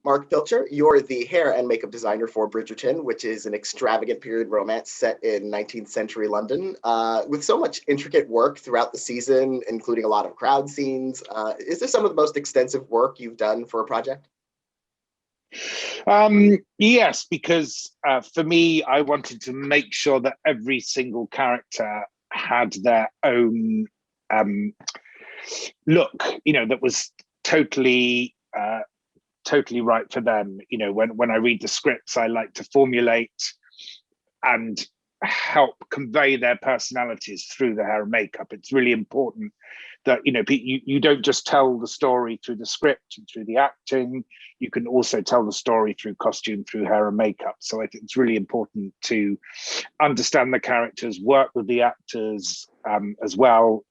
Marc Pilcher, you're the hair and makeup designer for Bridgerton, which is an extravagant period romance set in 19th century London. With so much intricate work throughout the season, including a lot of crowd scenes, is this some of the most extensive work you've done for a project? Yes, because for me, I wanted to make sure that every single character had their own look, that was totally right for them. When I read the scripts, I like to formulate and help convey their personalities through the hair and makeup. It's really important that you don't just tell the story through the script and through the acting. You can also tell the story through costume, through hair and makeup. So I think it's really important to understand the characters, work with the actors as well,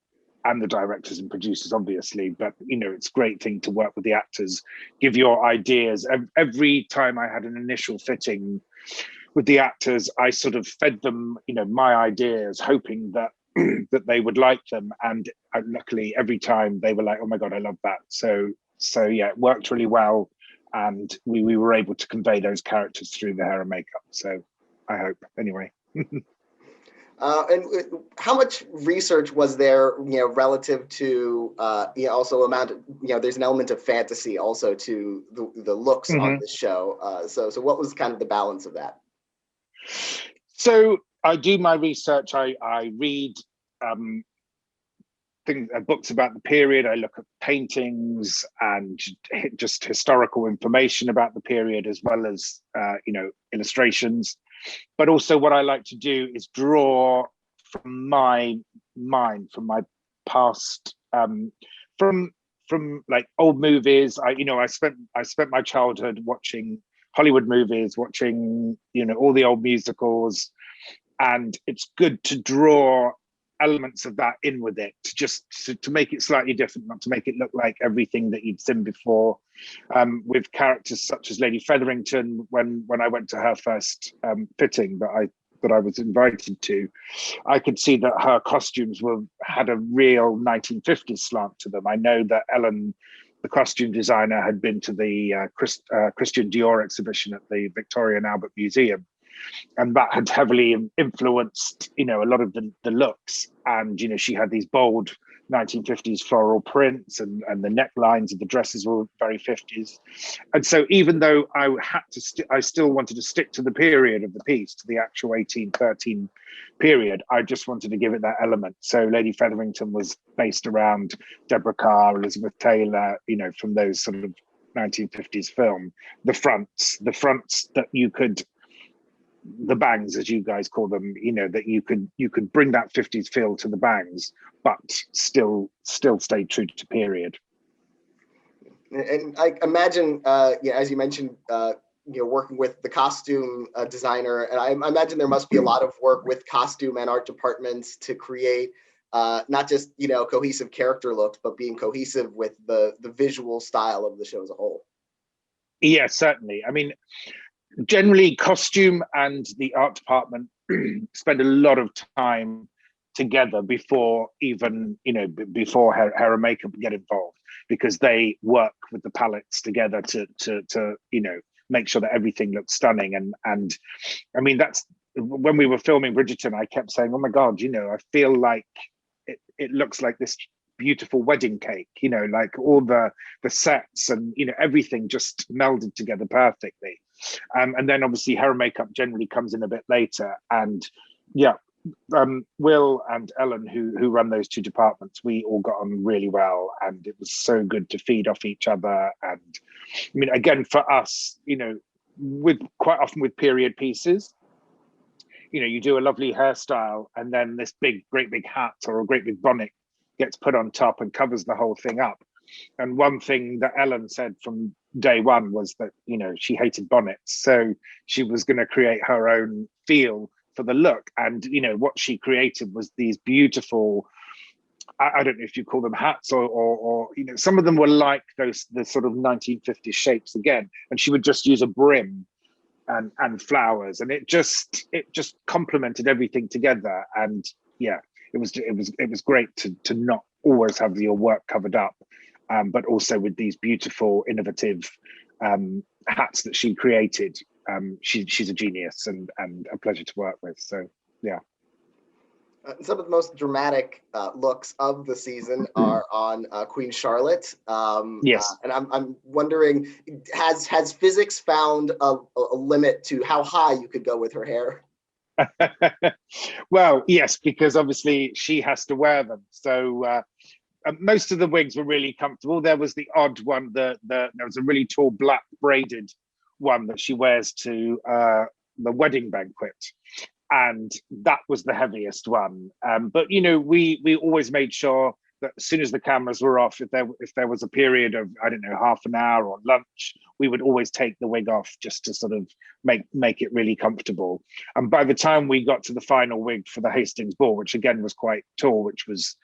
and the directors and producers, obviously. But it's a great thing to work with the actors, give your ideas. Every time I had an initial fitting with the actors, I sort of fed them, my ideas, hoping that that they would like them. And luckily, every time they were like, "Oh my God, I love that." So yeah, it worked really well, and we were able to convey those characters through the hair and makeup. So I hope, anyway. And how much research was there, relative to, also amount of, there's an element of fantasy also to the looks on the show. So what was kind of the balance of that? So I do my research. I read books about the period. I look at paintings and just historical information about the period, as well as illustrations. But also what I like to do is draw from my mind, from my past, from like old movies. I spent my childhood watching Hollywood movies, watching all the old musicals, and it's good to draw elements of that in with it, to make it slightly different, not to make it look like everything that you'd seen before. With characters such as Lady Featherington, when I went to her first fitting that I was invited to, I could see that her costumes had a real 1950s slant to them. I know that Ellen, the costume designer, had been to the Christian Dior exhibition at the Victoria and Albert Museum, and that had heavily influenced a lot of the looks. And she had these bold 1950s floral prints, and the necklines of the dresses were very 50s. And so even though I still wanted to stick to the period of the piece, to the actual 1813 period, I just wanted to give it that element. So Lady Featherington was based around Deborah Kerr, Elizabeth Taylor, from those sort of 1950s film. The fronts that you could, the bangs, as you guys call them, that you could bring that 50s feel to the bangs, but still stay true to period. And I imagine, as you mentioned, working with the costume designer, and I imagine there must be a lot of work with costume and art departments to create not just cohesive character looks, but being cohesive with the visual style of the show as a whole. Yeah, certainly. I mean, generally, costume and the art department spend a lot of time together before even before hair and makeup get involved, because they work with the palettes together to make sure that everything looks stunning. And I mean, that's when we were filming Bridgerton, I kept saying, "Oh my God, I feel like it looks like this beautiful wedding cake, like all the sets and everything just melded together perfectly." And then obviously hair and makeup generally comes in a bit later. And yeah, Will and Ellen, who run those two departments, we all got on really well, and it was so good to feed off each other. And I mean, again, for us, with quite often with period pieces, you do a lovely hairstyle, and then this great big hat or a great big bonnet gets put on top and covers the whole thing up. And one thing that Ellen said from day one was that, she hated bonnets. So she was going to create her own feel for the look. And, what she created was these beautiful, I don't know if you call them hats or some of them were like the sort of 1950s shapes again. And she would just use a brim and flowers. And it just complemented everything together. And yeah, it was great to not always have your work covered up, but also with these beautiful, innovative hats that she created. She's a genius and a pleasure to work with. So yeah. Some of the most dramatic looks of the season are on Queen Charlotte. Yes. And I'm wondering, has physics found a limit to how high you could go with her hair? Well, yes, because obviously she has to wear them. So most of the wigs were really comfortable. There was the odd one, there was a really tall black braided one that she wears to the wedding banquet. And that was the heaviest one. But we always made sure that as soon as the cameras were off, if there was a period of, I don't know, half an hour or lunch, we would always take the wig off just to sort of make it really comfortable. And by the time we got to the final wig for the Hastings Ball, which again was quite tall, which was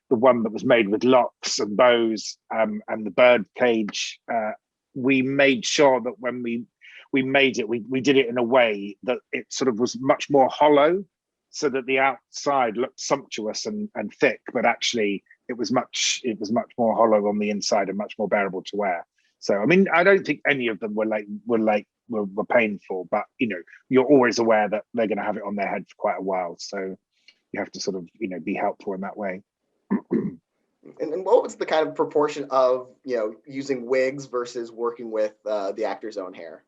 the one that was made with locks and bows and the bird cage, we made sure that when we made it, we did it in a way that it sort of was much more hollow, so that the outside looked sumptuous and thick, but actually it was much more hollow on the inside and much more bearable to wear. So I mean, I don't think any of them were painful, but you're always aware that they're going to have it on their head for quite a while. So you have to sort of be helpful in that way. And what was the kind of proportion of using wigs versus working with the actor's own hair?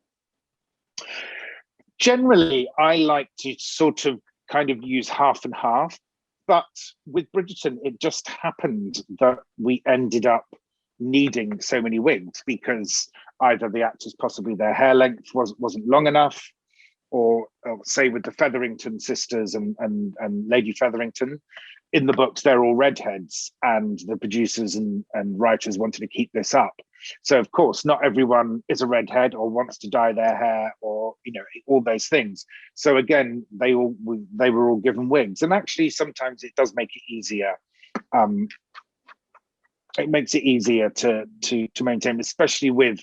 Generally, I like to sort of kind of use half and half, but with Bridgerton, it just happened that we ended up needing so many wigs because either the actors, possibly their hair length wasn't long enough, or say with the Featherington sisters and Lady Featherington, in the books they're all redheads, and the producers and writers wanted to keep this up. So of course, not everyone is a redhead or wants to dye their hair, or all those things. So again, they were all given wigs, and actually sometimes it does make it easier. It makes it easier to maintain, especially with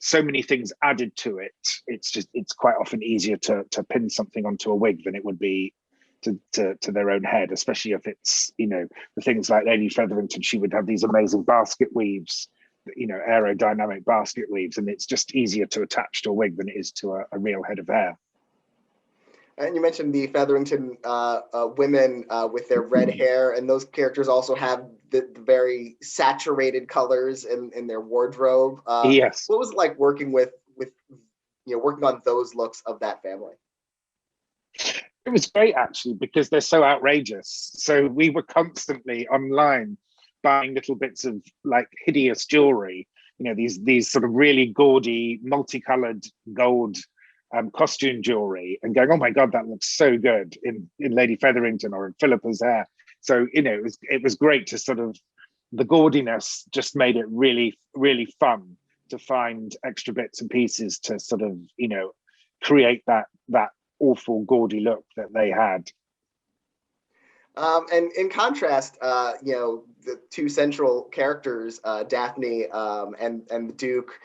so many things added to it. It's quite often easier to pin something onto a wig than it would be to their own head, especially if it's the things like Lady Featherington. She would have these amazing basket weaves, aerodynamic basket weaves, and it's just easier to attach to a wig than it is to a real head of hair. And you mentioned the Featherington women with their red hair, and those characters also have the very saturated colors in their wardrobe. Yes. What was it like working with working on those looks of that family? It was great, actually, because they're so outrageous. So we were constantly online buying little bits of like hideous jewelry, these sort of really gaudy, multicolored gold costume jewelry, and going, oh my God, that looks so good in Lady Featherington or in Philippa's hair. So, it was great to sort of, the gaudiness just made it really, really fun to find extra bits and pieces to sort of, create that awful gaudy look that they had. And in contrast, the two central characters, Daphne and the Duke,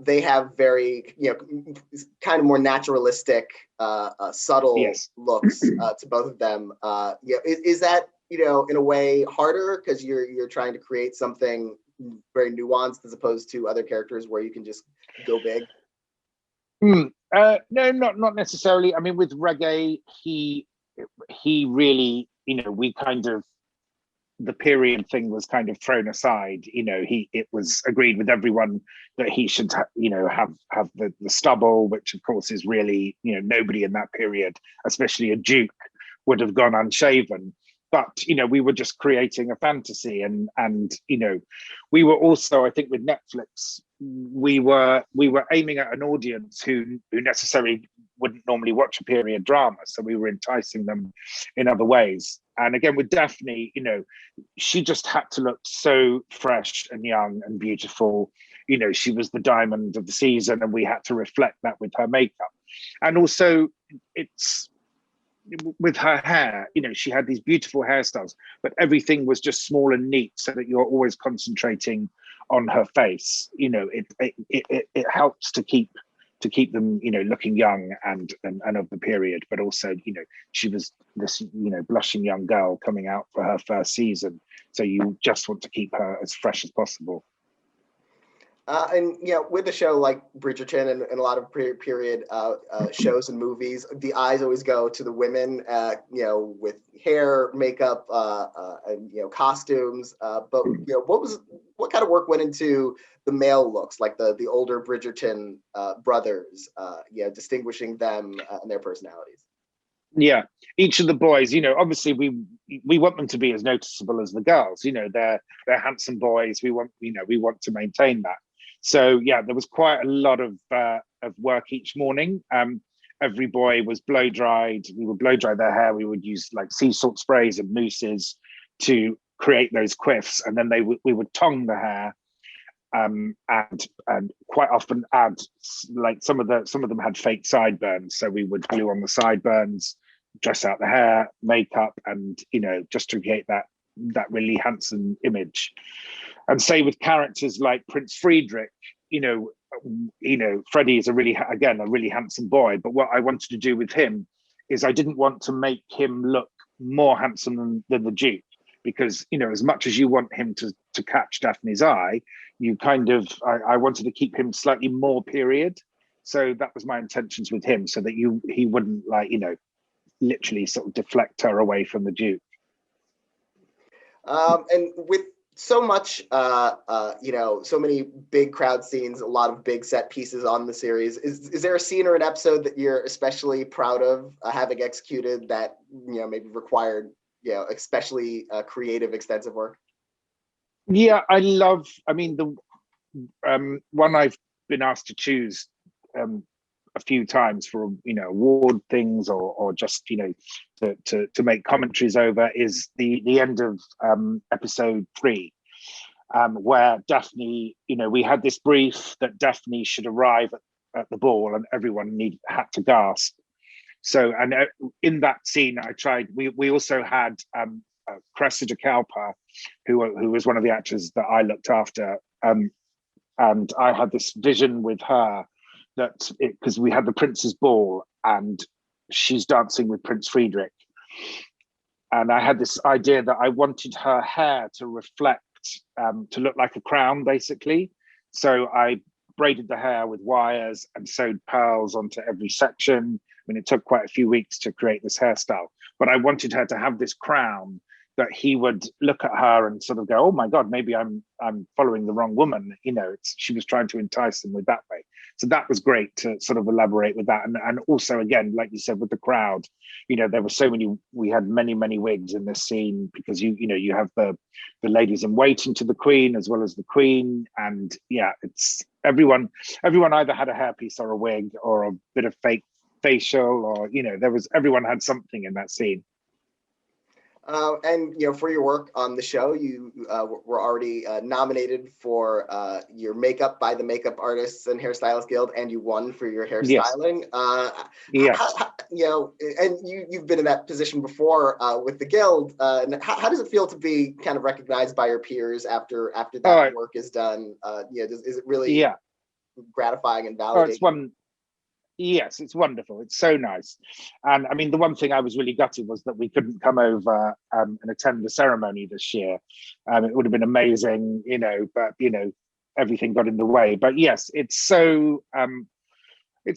they have very, kind of more naturalistic, subtle Yes. looks to both of them. Is that, in a way harder because you're trying to create something very nuanced as opposed to other characters where you can just go big? No, not necessarily. I mean, with Reggae, he really, we kind of, the period thing was kind of thrown aside. It was agreed with everyone that he should, have the stubble, which of course is really, nobody in that period, especially a duke, would have gone unshaven. But we were just creating a fantasy, and we were also, I think, with Netflix, we were aiming at an audience who necessarily wouldn't normally watch a period drama, so we were enticing them in other ways. And again, with Daphne, she just had to look so fresh and young and beautiful. She was the diamond of the season, and we had to reflect that with her makeup. And also, it's with her hair, she had these beautiful hairstyles, but everything was just small and neat, so that you're always concentrating on her face. It helps to keep them, looking young and of the period, but also, she was this, blushing young girl coming out for her first season, so you just want to keep her as fresh as possible. And with the show like Bridgerton and a lot of period shows and movies, the eyes always go to the women, with hair, makeup, and costumes. But what kind of work went into the male looks, like the older Bridgerton brothers, distinguishing them and their personalities? Yeah, each of the boys, obviously we want them to be as noticeable as the girls. They're handsome boys. We want to maintain that. So yeah, there was quite a lot of work each morning. Every boy was blow dried. We would blow dry their hair. We would use like sea salt sprays and mousses to create those quiffs, and then we would tong the hair, and quite often add, like, some of them had fake sideburns, so we would glue on the sideburns, dress out the hair, makeup, and just to create that really handsome image. And say with characters like Prince Friedrich, Freddie is a really handsome boy, but what I wanted to do with him is I didn't want to make him look more handsome than the Duke, because as much as you want him to catch Daphne's eye, I wanted to keep him slightly more period. So that was my intentions with him, so that he wouldn't, literally sort of deflect her away from the Duke. And with so much, so many big crowd scenes, a lot of big set pieces on the series, is there a scene or an episode that you're especially proud of having executed that maybe required especially creative, extensive work? Yeah, the one I've been asked to choose a few times for award things, or just to make commentaries over, is the end of episode 3, where Daphne, we had this brief that Daphne should arrive at the ball, and everyone had to gasp. So, and in that scene, we also had Cressida Cowper, who was one of the actors that I looked after, and I had this vision with her because we had the Prince's Ball and she's dancing with Prince Friedrich, and I had this idea that I wanted her hair to reflect, to look like a crown, basically. So I braided the hair with wires and sewed pearls onto every section. It took quite a few weeks to create this hairstyle, but I wanted her to have this crown that he would look at her and sort of go, "Oh my God, maybe I'm following the wrong woman." She was trying to entice him with that way. So that was great to sort of elaborate with that. And also, again, like you said, with the crowd, there were we had many wigs in this scene, because you have the ladies in waiting to the Queen as well as the Queen. And yeah, it's everyone either had a hairpiece or a wig or a bit of fake facial, or everyone had something in that scene. And for your work on the show, you were already nominated for your makeup by the Makeup Artists and Hairstylists Guild, and you won for your hairstyling. Yes. And you've been in that position before with the Guild. And how does it feel to be kind of recognized by your peers after that work is done? Is it really gratifying and validating? Yes, it's wonderful. It's so nice. And the one thing I was really gutted was that we couldn't come over and attend the ceremony this year. It would have been amazing, but everything got in the way. But yes, it's so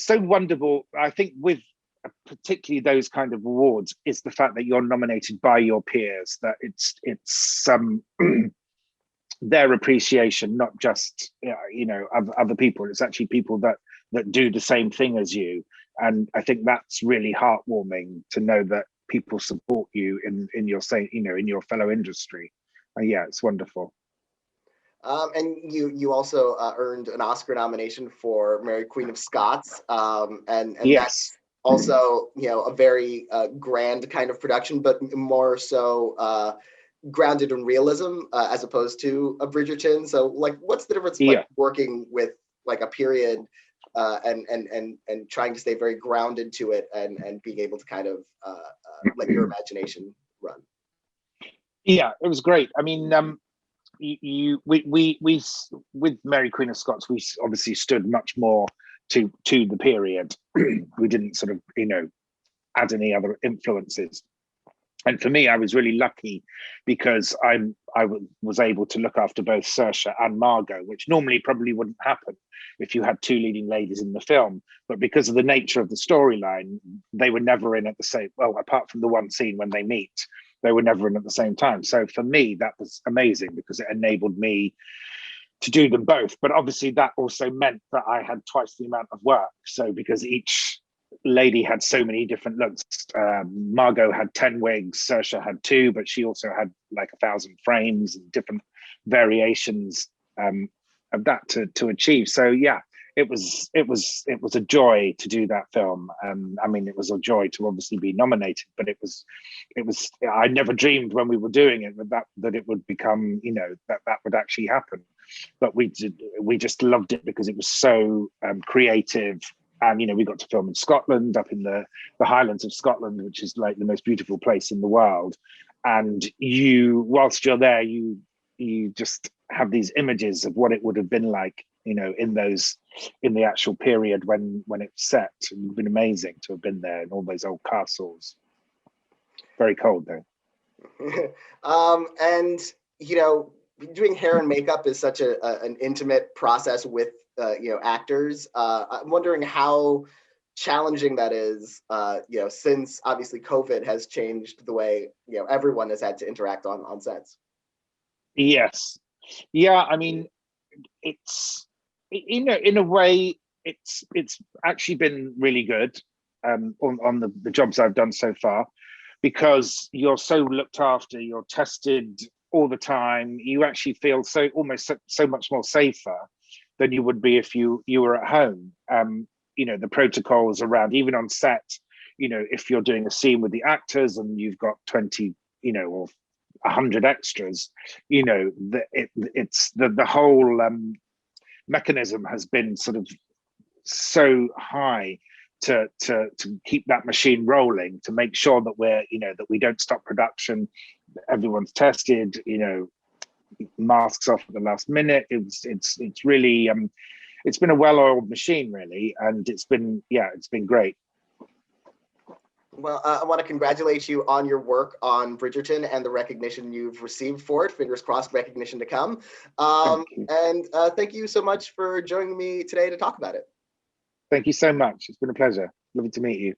wonderful. I think with particularly those kind of awards is the fact that you're nominated by your peers, that it's their appreciation, not just of other people. It's actually people that do the same thing as you, and I think that's really heartwarming to know that people support you in your in your fellow industry. Yeah, it's wonderful. And you also earned an Oscar nomination for Mary Queen of Scots, and yes, that's also a very grand kind of production, but more so grounded in realism as opposed to a Bridgerton. So, what's the difference working with a period and trying to stay very grounded to it, and being able to kind of let your imagination run? Yeah, it was great. We with Mary Queen of Scots, we obviously stood much more to the period. We didn't sort of add any other influences. And for me, I was really lucky because was able to look after both Saoirse and Margot, which normally probably wouldn't happen if you had two leading ladies in the film. But because of the nature of the storyline, they were never in at the same, well, apart from the one scene when they meet, they were never in at the same time. So for me, that was amazing because it enabled me to do them both. But obviously that also meant that I had twice the amount of work. So because each lady had so many different looks. Margot had 10 wigs, Saoirse had 2, but she also had like 1,000 frames and different variations of that to achieve. So yeah, it was a joy to do that film. I mean, it was a joy to obviously be nominated, but it was I never dreamed when we were doing it that it would become, you know, that would actually happen. But we just loved it because it was so creative. And, you know, we got to film in Scotland, up in the Highlands of Scotland, which is like the most beautiful place in the world. And whilst you're there, you just have these images of what it would have been like, you know, in the actual period when it's set. It would have been amazing to have been there in all those old castles. Very cold though. And, you know, doing hair and makeup is such an intimate process with you know, actors. I'm wondering how challenging that is, you know, since obviously COVID has changed the way, you know, everyone has had to interact on sets. Yes, yeah. I mean, it's, you know, in a way, it's actually been really good on the jobs I've done so far, because you're so looked after, you're tested all the time. You actually feel almost so much more safer than you would be if you were at home. You know, the protocols around, even on set, you know, if you're doing a scene with the actors and you've got 20, you know, or 100 extras, you know, it's the whole mechanism has been sort of so high to keep that machine rolling, to make sure that that we don't stop production, everyone's tested, you know, masks off at the last minute. It's really it's been a well-oiled machine, really, and it's been great. Well, I want to congratulate you on your work on Bridgerton and the recognition you've received for it. Fingers crossed, recognition to come. And thank you so much for joining me today to talk about it. Thank you so much. It's been a pleasure. Lovely to meet you.